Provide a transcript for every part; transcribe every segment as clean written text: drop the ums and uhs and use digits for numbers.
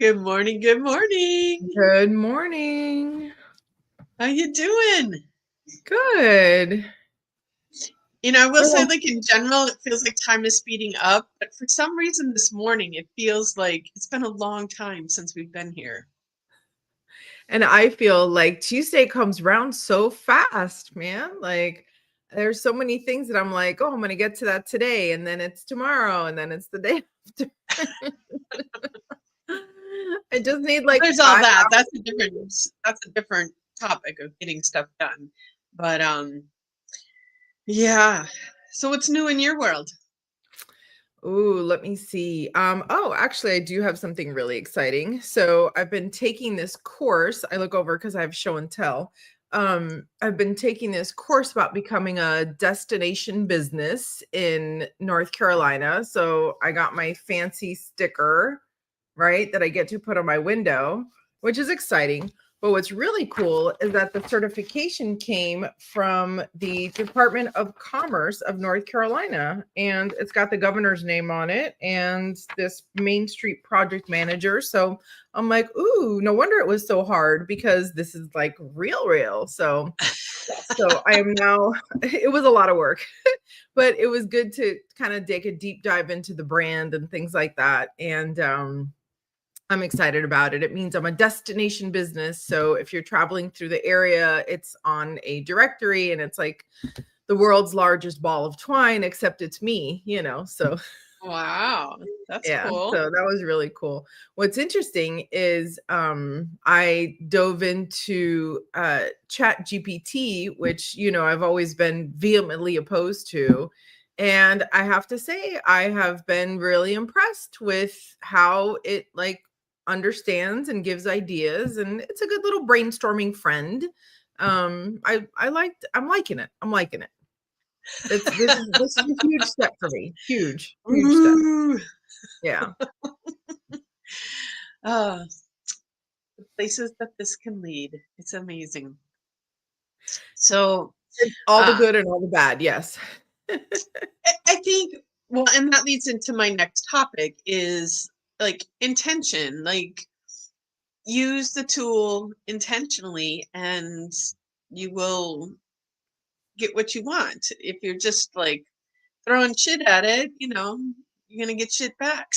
Good morning. Good morning. Good morning. How you doing? Good. I will say, Oh, like, in general, it feels like time is speeding up, but for some reason this morning, it feels like it's been a long time since we've been here. and I feel like Tuesday comes round so fast, man. Like there's so many things that I'm like, oh, I'm gonna get to that today, and then it's tomorrow, and then it's the day after. I just need Well, like there's all 5 that. hours. That's a different topic of getting stuff done. But yeah. So what's new in your world? Ooh, let me see. Oh, actually, I do have something really exciting. So I've been taking this course. I look over because I have show and tell. I've been taking this course about becoming a destination business in North Carolina. So I got my fancy sticker, right, that I get to put on my window, which is exciting. But what's really cool is that the certification came from the Department of Commerce of North Carolina, and it's got the governor's name on it and this Main Street project manager. So I'm like, ooh, no wonder it was so hard because this is like real. So I am now, it was a lot of work, but it was good to kind of take a deep dive into the brand and things like that. And I'm excited about it. It means I'm a destination business. So if you're traveling through the area, it's on a directory and it's like the world's largest ball of twine, except it's me. So Wow, that's yeah, cool. so that was really cool. What's interesting is I dove into Chat GPT, which I've always been vehemently opposed to. And I have to say, I have been really impressed with how it like understands and gives ideas, and it's a good little brainstorming friend. I'm liking it. I'm liking it. This is a huge step for me. Huge step. Ooh. Yeah. Ah, the places that this can lead. It's amazing. So, All the uh, good and all the bad, yes. I think, well, and that leads into my next topic is like intention. Like, use the tool intentionally and you will get what you want. If you're just like throwing shit at it, you're going to get shit back.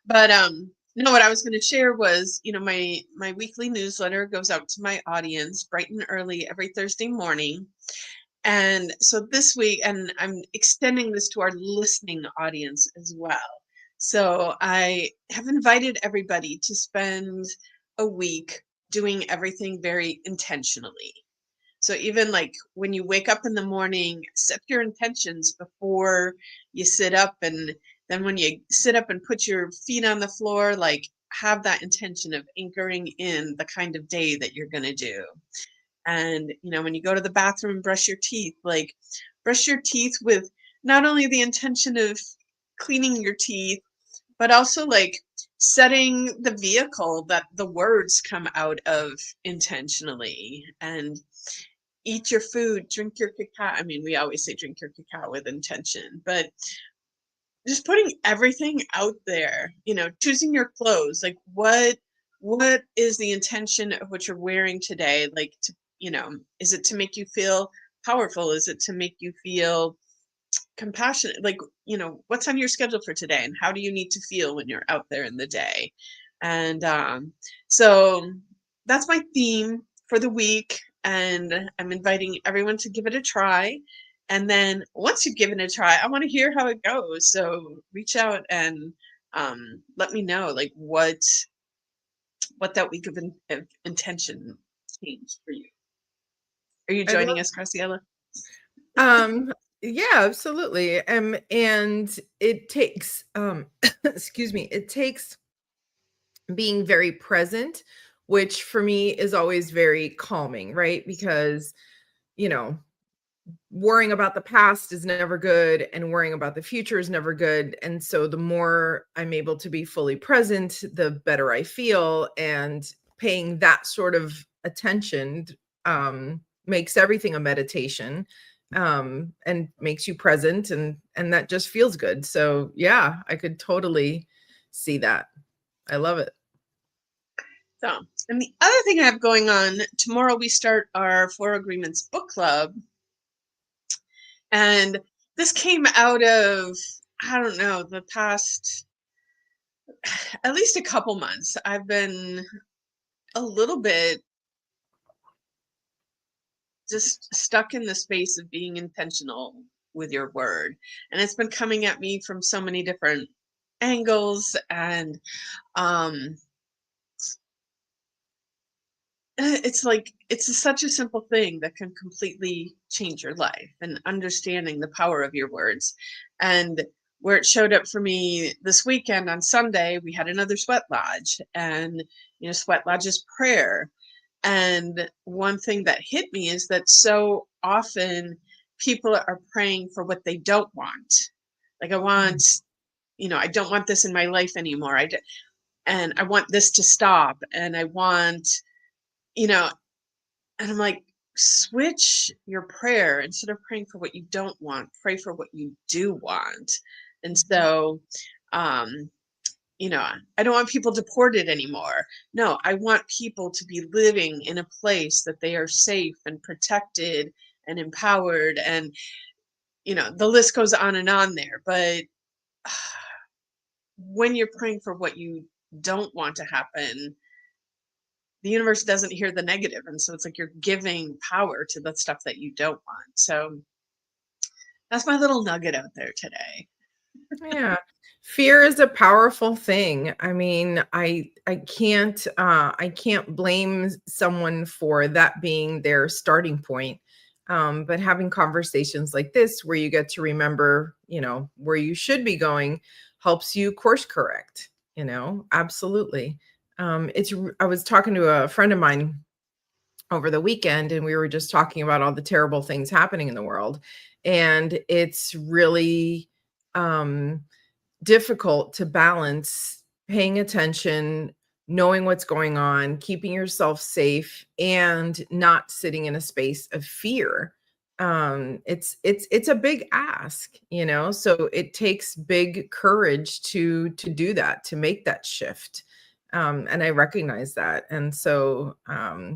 But no, what I was going to share was, my weekly newsletter goes out to my audience bright and early every Thursday morning. And so this week, and I'm extending this to our listening audience as well. So I have invited everybody to spend a week doing everything very intentionally. So even like when you wake up in the morning, set your intentions before you sit up. And then when you sit up and put your feet on the floor, like have that intention of anchoring in the kind of day that you're going to do. And, when you go to the bathroom and brush your teeth, like brush your teeth with not only the intention of cleaning your teeth, but also like setting the vehicle that the words come out of intentionally. And eat your food, drink your cacao. I mean, we always say drink your cacao with intention, but just putting everything out there, choosing your clothes, like what is the intention of what you're wearing today? Like is it to make you feel powerful? Is it to make you feel compassionate? Like, what's on your schedule for today and how do you need to feel when you're out there in the day? And so that's my theme for the week. And I'm inviting everyone to give it a try. And then once you've given it a try, I want to hear how it goes. So reach out and let me know like what that week of intention changed for you. Are you I'd joining love us, Graciela? um yeah, absolutely. And it takes excuse me, it takes being very present, which for me is always very calming, right? Because, you know, worrying about the past is never good and worrying about the future is never good. And so the more I'm able to be fully present, the better I feel. And paying that sort of attention makes everything a meditation, and makes you present, and that just feels good. So yeah, I could totally see that. I love it. So, and the other thing I have going on tomorrow, we start our Four Agreements book club. And this came out of, I don't know, the past at least a couple months. I've been a little bit just stuck in the space of being intentional with your word. And it's been coming at me from so many different angles. And um, it's like, it's such a simple thing that can completely change your life, and understanding the power of your words. And where it showed up for me this weekend on Sunday, we had another sweat lodge, and, sweat lodge is prayer. And one thing that hit me is that so often people are praying for what they don't want. Like, I want, I don't want this in my life anymore. And I want this to stop. And I want, you know, and I'm like, switch your prayer. Instead of praying for what you don't want, pray for what you do want. And so, um, I don't want people deported anymore. No, I want people to be living in a place that they are safe and protected and empowered. And, the list goes on and on there. But when you're praying for what you don't want to happen, the universe doesn't hear the negative. And so it's like you're giving power to the stuff that you don't want. So that's my little nugget out there today. Yeah. Fear is a powerful thing. I mean, I can't blame someone for that being their starting point. But having conversations like this where you get to remember, where you should be going helps you course correct, absolutely. I was talking to a friend of mine over the weekend, and we were just talking about all the terrible things happening in the world. And it's really um difficult to balance paying attention, knowing what's going on, keeping yourself safe, and not sitting in a space of fear. It's a big ask, so it takes big courage to do that, to make that shift. And I recognize that. And so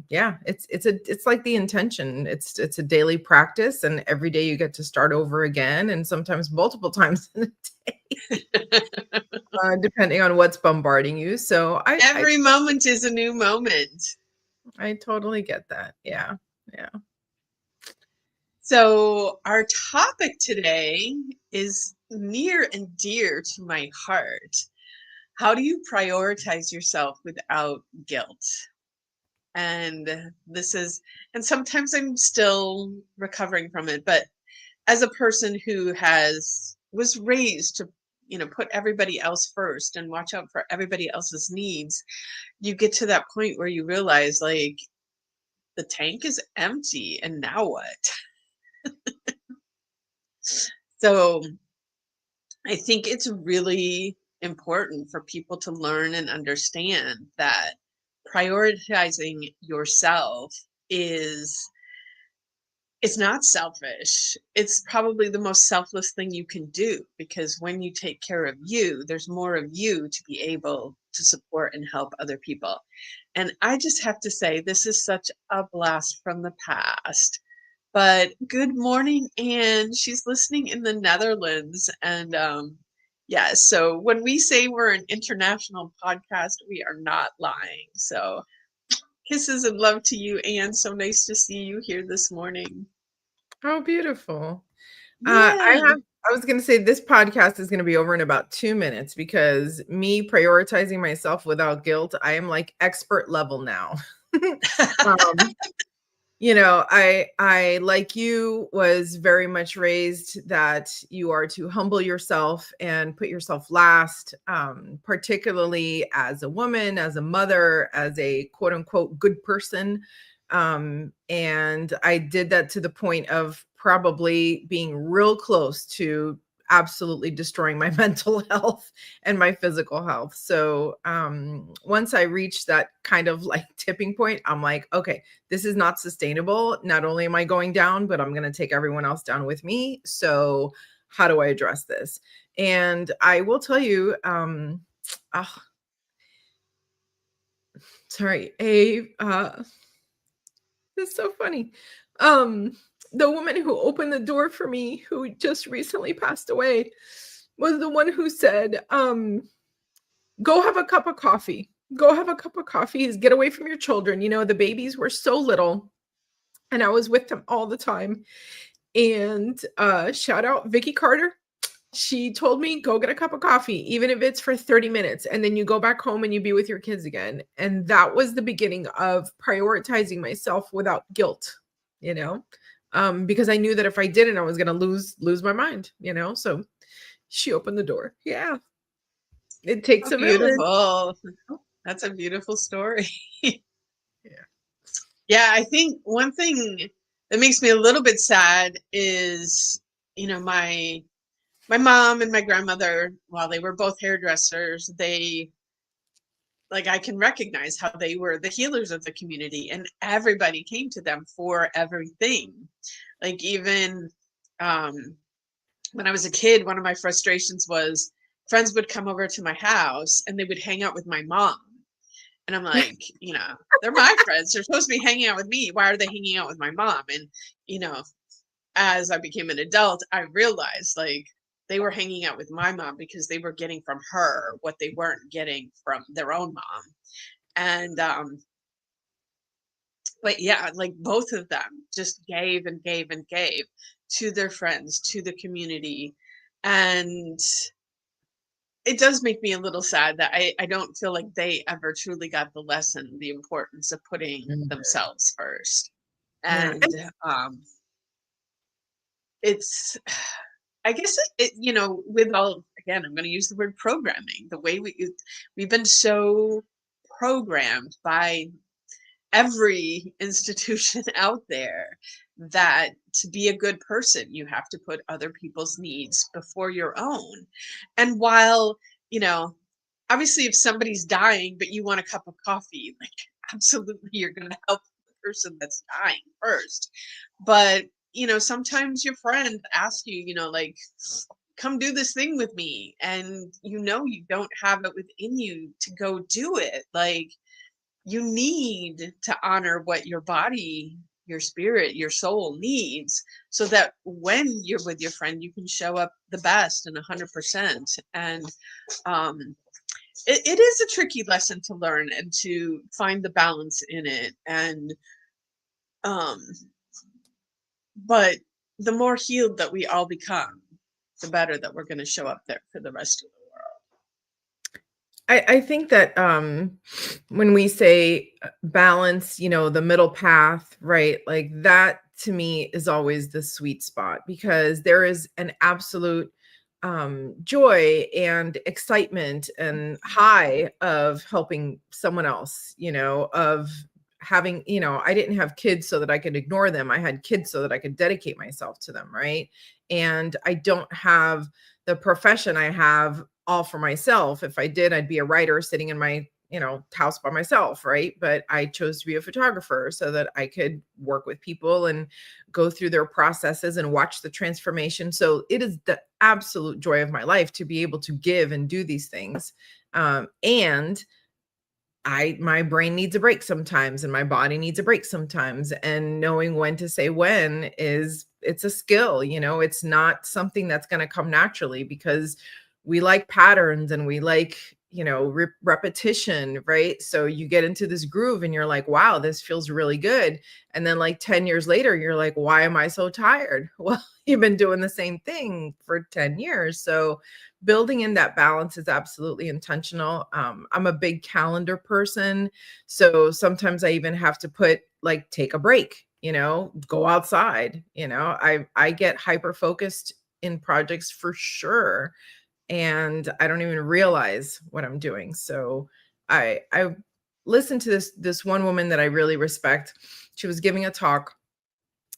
yeah, it's like the intention. It's a daily practice, and every day you get to start over again, and sometimes multiple times in a day. Depending on what's bombarding you. So Every moment is a new moment. I totally get that. Yeah. Yeah. So our topic today is near and dear to my heart. How do you prioritize yourself without guilt? And and sometimes I'm still recovering from it, but as a person who was raised to, put everybody else first and watch out for everybody else's needs, you get to that point where you realize, like, the tank is empty, and now what? So I think it's really important for people to learn and understand that prioritizing yourself is it's not selfish. It's probably the most selfless thing you can do, because when you take care of you, there's more of you to be able to support and help other people. And I just have to say, this is such a blast from the past. But good morning, Anne. She's listening in the Netherlands. And yeah, so when we say we're an international podcast, we are not lying. So kisses and love to you, Anne. So nice to see you here this morning. Oh, beautiful. Yeah. I was going to say this podcast is going to be over in about 2 minutes, because me prioritizing myself without guilt, I am like expert level now. um, I like you was very much raised that you are to humble yourself and put yourself last, particularly as a woman, as a mother, as a quote unquote good person. And I did that to the point of probably being real close to absolutely destroying my mental health and my physical health. So once I reached that kind of like tipping point, I'm like, okay, this is not sustainable. Not only am I going down, but I'm going to take everyone else down with me. So how do I address this? And I will tell you, uh, sorry, it's so funny. Um, the woman who opened the door for me, who just recently passed away, was the one who said, "Go have a cup of coffee. Go have a cup of coffee. Get away from your children." You know, the babies were so little, and I was with them all the time. And shout out Vicky Carter. She told me, "Go get a cup of coffee, even if it's for 30 minutes, and then you go back home and you be with your kids again." And that was the beginning of prioritizing myself without guilt, you know, because I knew that if I didn't, I was going to lose my mind, you know. So she opened the door. Yeah, it takes Oh, a village. beautiful. That's a beautiful story. Yeah. Yeah, I think one thing that makes me a little bit sad is, my mom and my grandmother, while they were both hairdressers, they like I can recognize how they were the healers of the community and everybody came to them for everything. Like even um when I was a kid, one of my frustrations was friends would come over to my house and they would hang out with my mom. And I'm like, they're my friends. They're supposed to be hanging out with me. Why are they hanging out with my mom? And, you know, as I became an adult, I realized like they were hanging out with my mom because they were getting from her what they weren't getting from their own mom. And but yeah, like both of them just gave and gave and gave to their friends, to the community. And it does make me a little sad that I don't feel like they ever truly got the lesson, the importance of putting Mhm. themselves first. Yeah. And it's, I guess with all, again, I'm going to use the word programming, the way we've been so programmed by every institution out there that to be a good person, you have to put other people's needs before your own. And while, you know, obviously if somebody's dying, but you want a cup of coffee, like absolutely you're going to help the person that's dying first. But, sometimes your friend asks you, like, come do this thing with me. And you don't have it within you to go do it. Like, you need to honor what your body, your spirit, your soul needs so that when you're with your friend, you can show up the best and 100%. And um, it is a tricky lesson to learn and to find the balance in it. And, um, but the more healed that we all become, the better that we're going to show up there for the rest of the I think that when we say balance, the middle path, right? Like that to me is always the sweet spot because there is an absolute joy and excitement and high of helping someone else, of having, I didn't have kids so that I could ignore them. I had kids so that I could dedicate myself to them, right? And I don't have the profession I have all for myself. If I did, I'd be a writer sitting in my, house by myself, right? But I chose to be a photographer so that I could work with people and go through their processes and watch the transformation. So it is the absolute joy of my life to be able to give and do these things. And my brain needs a break sometimes and my body needs a break sometimes, and knowing when to say when it's a skill. It's not something that's going to come naturally because we like patterns and we like, repetition, right? So you get into this groove and you're like, wow, this feels really good. And then like 10 years later, you're like, why am I so tired? Well, you've been doing the same thing for 10 years. So building in that balance is absolutely intentional. I'm a big calendar person. So sometimes I even have to put like, take a break, go outside. I get hyper focused in projects for sure. And I don't even realize what I'm doing. So I listened to this one woman that I really respect. She was giving a talk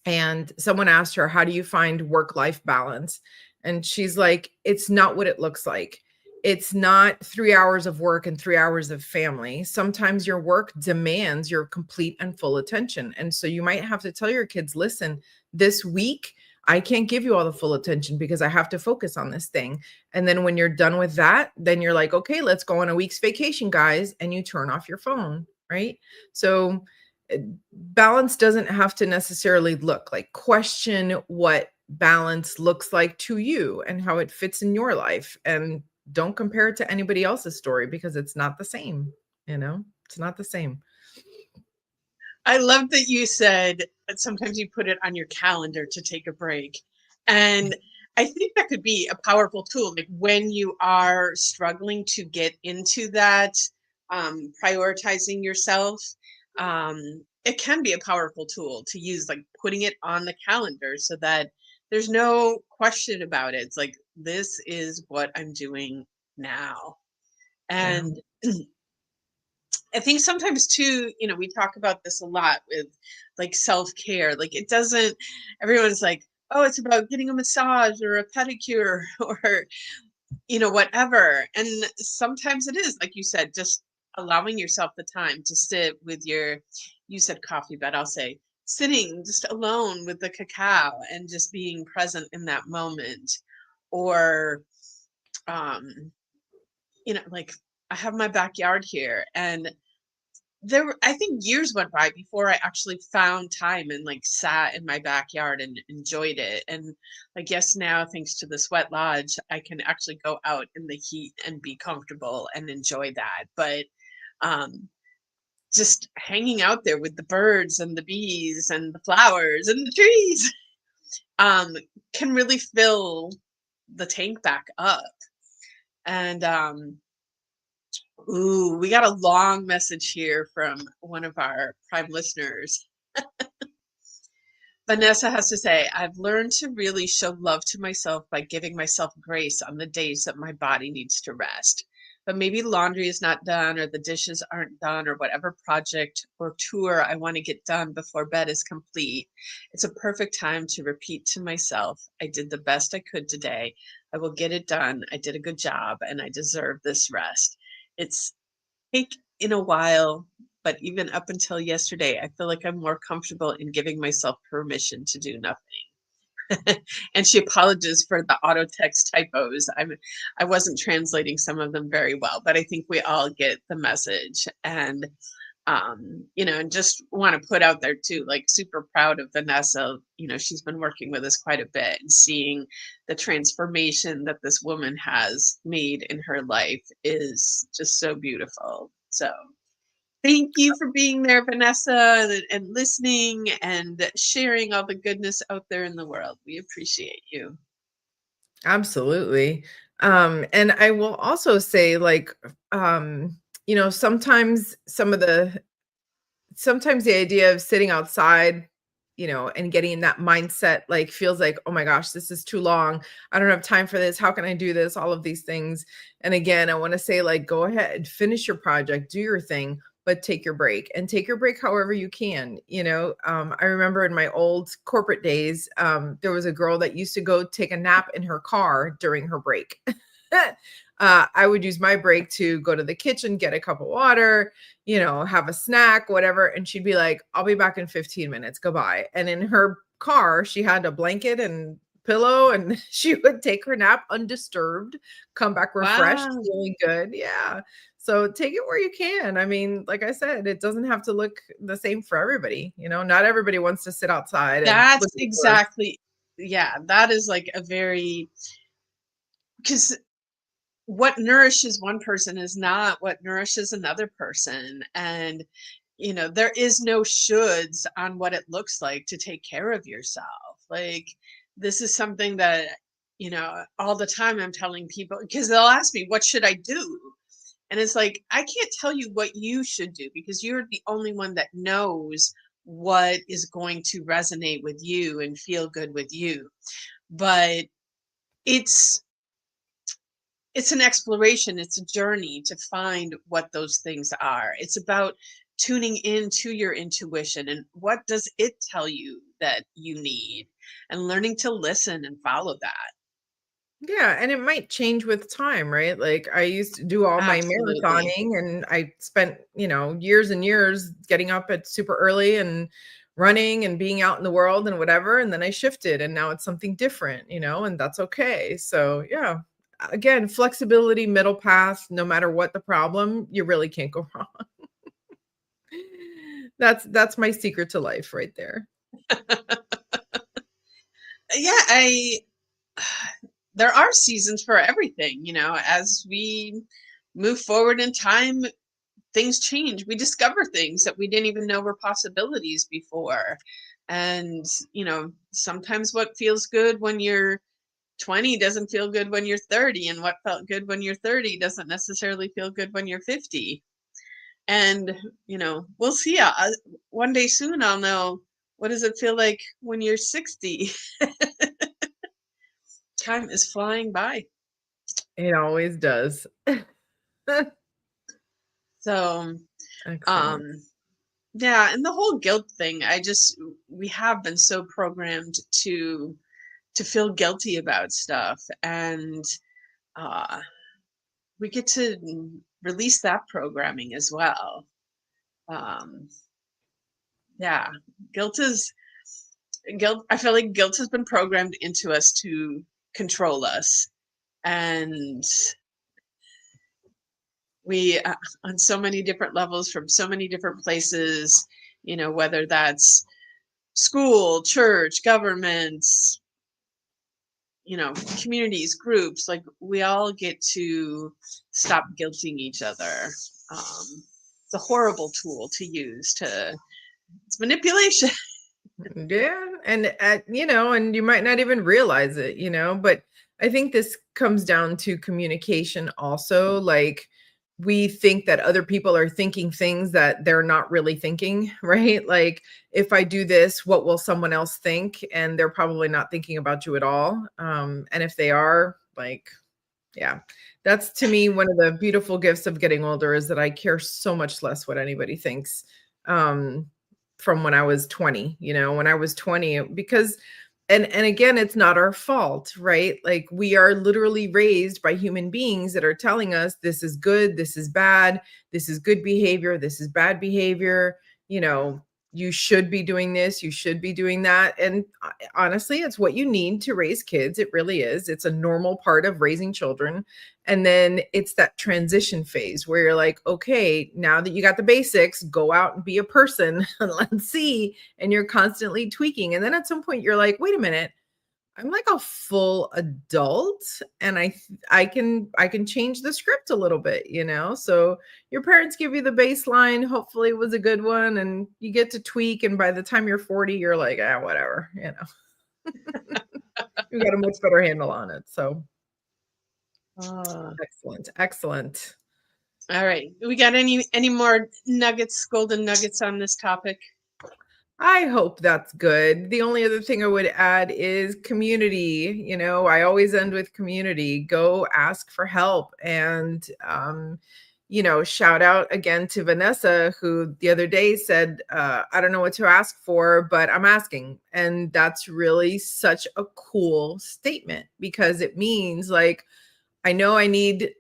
and someone asked her, how do you find work-life balance? And she's like, it's not what it looks like. It's not 3 hours of work and 3 hours of family. Sometimes your work demands your complete and full attention. And so you might have to tell your kids, listen, this week, I can't give you all the full attention because I have to focus on this thing. And then when you're done with that, then you're like, okay, let's go on a week's vacation, guys. And you turn off your phone. right? So balance doesn't have to necessarily look like, question what balance looks like to you and how it fits in your life, and don't compare it to anybody else's story because it's not the same, it's not the same. I love that you said that sometimes you put it on your calendar to take a break. And I think that could be a powerful tool. Like when you are struggling to get into that, prioritizing yourself, it can be a powerful tool to use, like putting it on the calendar so that there's no question about it. It's like, this is what I'm doing now. Yeah. And I think sometimes too, we talk about this a lot with like self-care. Like it doesn't, everyone's like, oh, it's about getting a massage or a pedicure or, whatever. And sometimes it is, like you said, just allowing yourself the time to sit with you said coffee, but I'll say sitting just alone with the cacao and just being present in that moment. Or, um, like I have my backyard here, and I think years went by before I actually found time and like sat in my backyard and enjoyed it. And I guess now, thanks to the sweat lodge, I can actually go out in the heat and be comfortable and enjoy that. But um, just hanging out there with the birds and the bees and the flowers and the trees um, can really fill the tank back up. And ooh, we got a long message here from one of our prime listeners. Vanessa has to say, I've learned to really show love to myself by giving myself grace on the days that my body needs to rest. But maybe laundry is not done, or the dishes aren't done, or whatever project or tour I want to get done before bed is complete. It's a perfect time to repeat to myself, I did the best I could today. I will get it done. I did a good job, and I deserve this rest. It's take in a while, but even up until yesterday, I feel like I'm more comfortable in giving myself permission to do nothing. And she apologizes for the auto text typos. I wasn't translating some of them very well, but I think we all get the message. And and just want to put out there too, like super proud of Vanessa. She's been working with us quite a bit and seeing the transformation that this woman has made in her life is just so beautiful. So thank you for being there, Vanessa, and listening and sharing all the goodness out there in the world. We appreciate you. Absolutely. And I will also say, like, sometimes sometimes the idea of sitting outside, and getting in that mindset, like, feels like, oh my gosh, this is too long. I don't have time for this. How can I do this? All of these things. And again, I want to say, like, go ahead, finish your project, do your thing, but take your break, and take your break however you can. I remember in my old corporate days, there was a girl that used to go take a nap in her car during her break. I would use my break to go to the kitchen, get a cup of water, have a snack, whatever. And she'd be like, I'll be back in 15 minutes. Goodbye. And in her car, she had a blanket and pillow, and she would take her nap undisturbed, come back refreshed, Wow. feeling good. Yeah. So take it where you can. I mean, like I said, it doesn't have to look the same for everybody. Not everybody wants to sit outside and That's look at birds. exactly, yeah, that is like a very, because what nourishes one person is not what nourishes another person. And there is no shoulds on what it looks like to take care of yourself. Like this is something that all the time I'm telling people, because they'll ask me, what should I do? And it's like, I can't tell you what you should do because you're the only one that knows what is going to resonate with you and feel good with you. But it's it's an exploration, it's a journey to find what those things are. It's about tuning into your intuition and what does it tell you that you need, and learning to listen and follow that. Yeah, and it might change with time, right? Like, I used to do all my Absolutely. marathoning, and I spent, years and years getting up at super early and running and being out in the world and whatever, and then I shifted and now it's something different, and that's okay. So, yeah. Again, flexibility, middle path, no matter what the problem, you really can't go wrong. That's my secret to life right there. Yeah, I there are seasons for everything, you know, as we move forward in time, things change. We discover things that we didn't even know were possibilities before. And, you know, sometimes what feels good when you're 20 doesn't feel good when you're 30, and what felt good when you're 30 doesn't necessarily feel good when you're 50. And, you know, we'll see. One day soon I'll know, what does it feel like when you're 60? Time is flying by. It always does. So, Excellent. um, yeah, and the whole guilt thing, we have been so programmed to feel guilty about stuff, and uh we get to release that programming as well. Um yeah, guilt is guilt I feel like guilt has been programmed into us to control us, and we on so many different levels from so many different places, you know, whether that's school, church, governments, you know, communities, groups, like we all get to stop guilting each other. It's a horrible tool to use to it's manipulation. Yeah, and and you might not even realize it, but I think this comes down to communication also. Like we think that other people are thinking things that they're not really thinking, right? Like if I do this, what will someone else think? And they're probably not thinking about you at all. And if they are, like, yeah, that's to me one of the beautiful gifts of getting older is that I care so much less what anybody thinks. Um, from when I was 20, when I was 20, because and again, it's not our fault, right? Like we are literally raised by human beings that are telling us this is good, this is bad, this is good behavior, this is bad behavior, you know, you should be doing this, you should be doing that. And honestly, it's what you need to raise kids. It really is. It's a normal part of raising children. And then it's that transition phase where you're like, okay, now that you got the basics, go out and be a person and let's see. And you're constantly tweaking. And then at some point you're like, wait a minute, I'm like a full adult and I can change the script a little bit, So your parents give you the baseline, hopefully it was a good one and you get to tweak and by the time you're 40 you're like, "Ah, whatever." You got a much better handle on it. So, uh, excellent. Excellent. all right, we got any more nuggets, golden nuggets on this topic? I hope that's good. The only other thing I would add is community. I always end with community. Go ask for help. And, shout out again to Vanessa, who the other day said, I don't know what to ask for, but I'm asking. And that's really such a cool statement because it means like, I know I need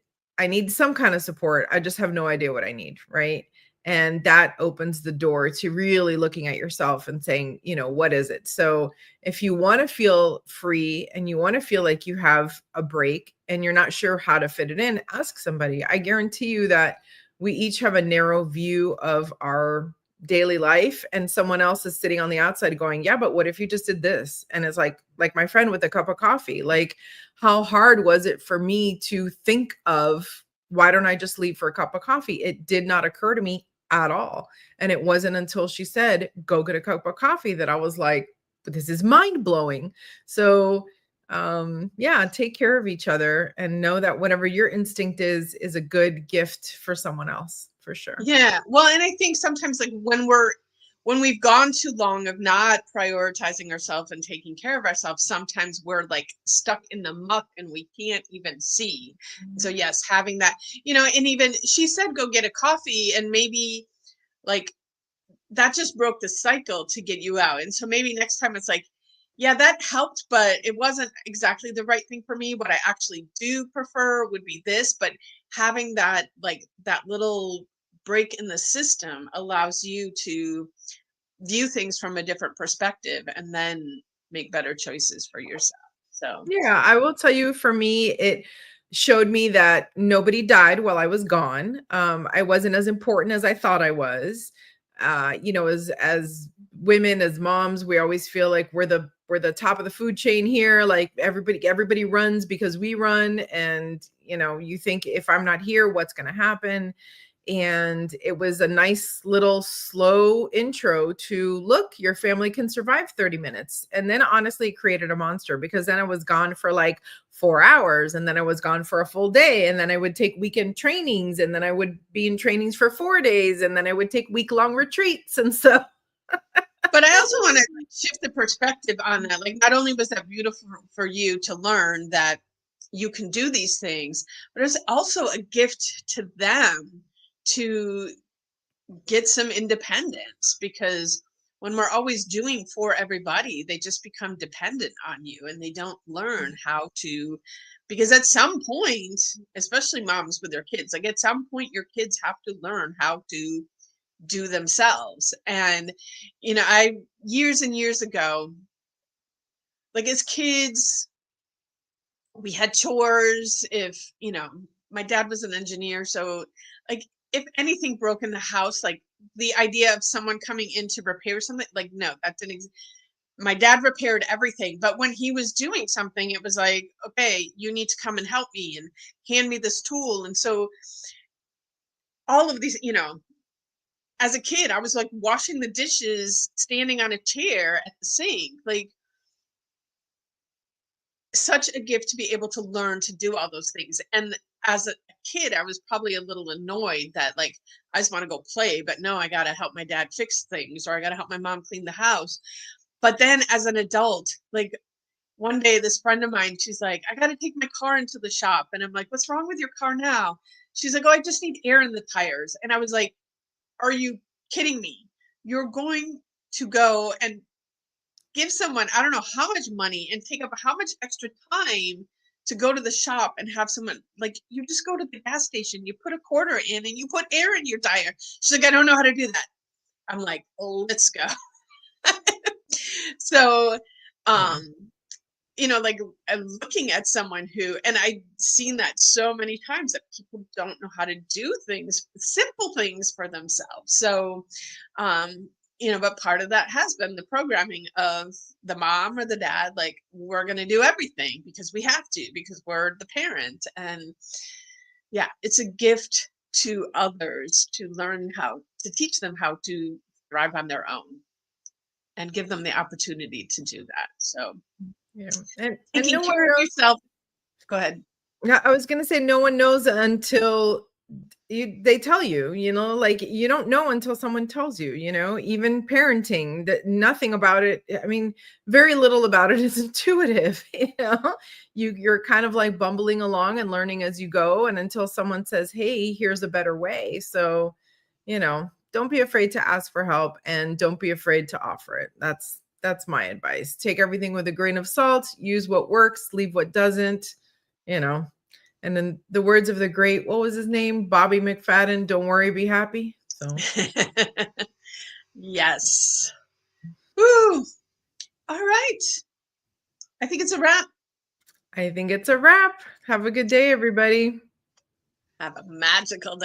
some kind of support. I just have no idea what I need, right? And that opens the door to really looking at yourself and saying, what is it? So, if you want to feel free and you want to feel like you have a break and you're not sure how to fit it in, ask somebody. I guarantee you that we each have a narrow view of our daily life and someone else is sitting on the outside going, yeah, but what if you just did this? And it's like my friend with a cup of coffee. Like, how hard was it for me to think of, why don't I just leave for a cup of coffee? It did not occur to me at all. And it wasn't until she said, go get a cup of coffee, that I was like, but this is mind blowing. So, yeah, take care of each other and know that whatever your instinct is a good gift for someone else, for sure. Yeah, well, and I think sometimes like when we've gone too long of not prioritizing ourselves and taking care of ourselves, sometimes we're like stuck in the muck and we can't even see. So yes, having that, you know, and even she said go get a coffee, and maybe like that just broke the cycle to get you out. And so maybe next time it's like, yeah, that helped, but it wasn't exactly the right thing for me. What I actually do prefer would be this. But having that, like that little break in the system allows you to view things from a different perspective and then make better choices for yourself. So, Yeah, I will tell you, for me, it showed me that nobody died while I was gone. I wasn't as important as I thought I was. You know, as women, as moms, we always feel like we're the top of the food chain here. Like everybody runs because we run. And, you know, you think if I'm not here, what's going to happen? And it was a nice little slow intro to, look, your family can survive 30 minutes. And then honestly, it created a monster, because then I was gone for like 4 hours, and then I was gone for a full day. And then I would take weekend trainings, and then I would be in trainings for 4 days, and then I would take week-long retreats. And so But I also want to shift the perspective on that. Like, not only was that beautiful for you to learn that you can do these things, but it's also a gift to them to get some independence, because when we're always doing for everybody, they just become dependent on you, and they don't learn how to, because at some point, especially moms with their kids, like at some point your kids have to learn how to do themselves. And you know, I years and years ago, like as kids, we had chores. If you know, my dad was an engineer, so like if anything broke in the house, like the idea of someone coming in to repair something, like no, that didn't exist. My dad repaired everything, but when he was doing something, it was like, okay, you need to come and help me and hand me this tool. And so all of these, you know, as a kid, I was like washing the dishes, standing on a chair at the sink, like such a gift to be able to learn to do all those things. And as a kid, I was probably a little annoyed that like I just want to go play, but no, I got to help my dad fix things, or I got to help my mom clean the house. But then as an adult, like one day this friend of mine, she's like, I got to take my car into the shop. And I'm like, what's wrong with your car now? She's like, oh, I just need air in the tires. And I was like, are you kidding me? You're going to go and give someone, I don't know how much money, and take up how much extra time to go to the shop and have someone, like, you just go to the gas station, you put a quarter in and you put air in your tire. She's like, I don't know how to do that. I'm like, oh, let's go. So, yeah. um, you know, like looking at someone who, and I've seen that so many times, that people don't know how to do things, simple things for themselves. So, you know, but part of that has been the programming of the mom or the dad, like, we're going to do everything because we have to, because we're the parent. And yeah, it's a gift to others to learn how to teach them how to thrive on their own and give them the opportunity to do that. So Yeah. And taking no one care of knows. yourself. Go ahead. Yeah, I was gonna say no one knows until they tell you, you know, like you don't know until someone tells you, you know, even parenting, that nothing about it. I mean, very little about it is intuitive, you know. You're kind of like bumbling along and learning as you go, and until someone says, hey, here's a better way. So, you know, don't be afraid to ask for help, and don't be afraid to offer it. That's my advice. Take everything with a grain of salt, use what works, leave what doesn't, you know. And then the words of the great, what was his name? Bobby McFadden, don't worry, be happy. So Yes. Woo. All right. I think it's a wrap. I think it's a wrap. Have a good day, everybody. Have a magical day.